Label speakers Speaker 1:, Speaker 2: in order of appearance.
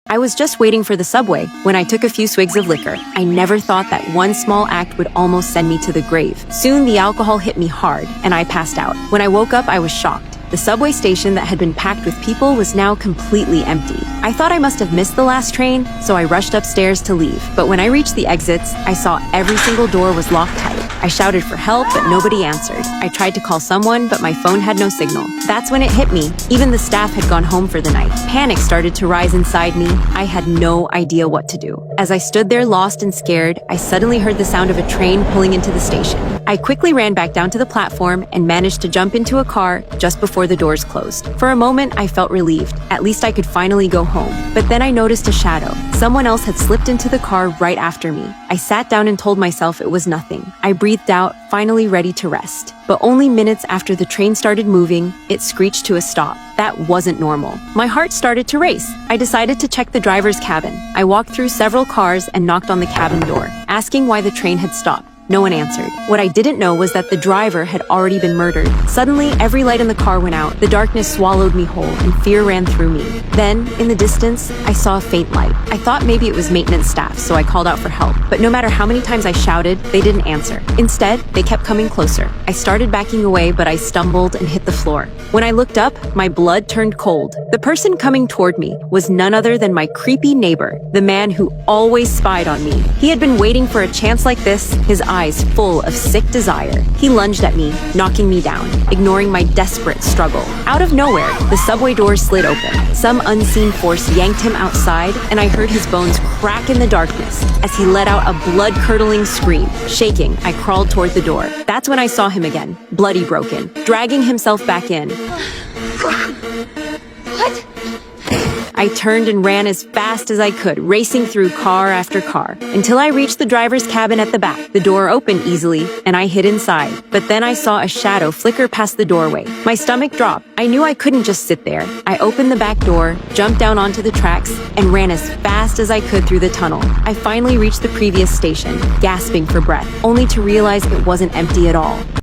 Speaker 1: I was just waiting for the subway when I took a few swigs of liquor. I never thought that one small act would almost send me to the grave. Soon the alcohol hit me hard, and I passed out. When I woke up, I was shocked. The subway station that had been packed with people was now completely empty. I thought I must have missed the last train, so I rushed upstairs to leave. But when I reached the exits, I saw every single door was locked tight. I shouted for help, but nobody answered. I tried to call someone, but my phone had no signal. That's when it hit me. Even the staff had gone home for the night. Panic started to rise inside me. I had no idea what to do. As I stood there lost and scared, I suddenly heard the sound of a train pulling into the station. I quickly ran back down to the platform and managed to jump into a car just before the doors closed. For a moment, I felt relieved. At least I could finally go home. But then I noticed a shadow. Someone else had slipped into the car right after me. I sat down and told myself it was nothing. I breathed out, finally ready to rest. But only minutes after the train started moving, it screeched to a stop. That wasn't normal. My heart started to race. I decided to check the driver's cabin. I walked through several cars and knocked on the cabin door, asking why the train had stopped. No one answered. What I didn't know was that the driver had already been murdered. Suddenly, every light in the car went out. The darkness swallowed me whole, and fear ran through me. Then, in the distance, I saw a faint light. I thought maybe it was maintenance staff, so I called out for help. But no matter how many times I shouted, they didn't answer. Instead, they kept coming closer. I started backing away, but I stumbled and hit the floor. When I looked up, my blood turned cold. The person coming toward me was none other than my creepy neighbor, the man who always spied on me. He had been waiting for a chance like this, his eyes full of sick desire. He lunged at me, knocking me down, ignoring my desperate struggle. Out of nowhere, the subway doors slid open. Some unseen force yanked him outside, and I heard his bones crack in the darkness as he let out a blood-curdling scream. Shaking, I crawled toward the door. That's when I saw him again, bloody broken, dragging himself back in.
Speaker 2: What?
Speaker 1: I turned and ran as fast as I could, racing through car after car, until I reached the driver's cabin at the back. The door opened easily, and I hid inside. But then I saw a shadow flicker past the doorway. My stomach dropped. I knew I couldn't just sit there. I opened the back door, jumped down onto the tracks, and ran as fast as I could through the tunnel. I finally reached the previous station, gasping for breath, only to realize it wasn't empty at all.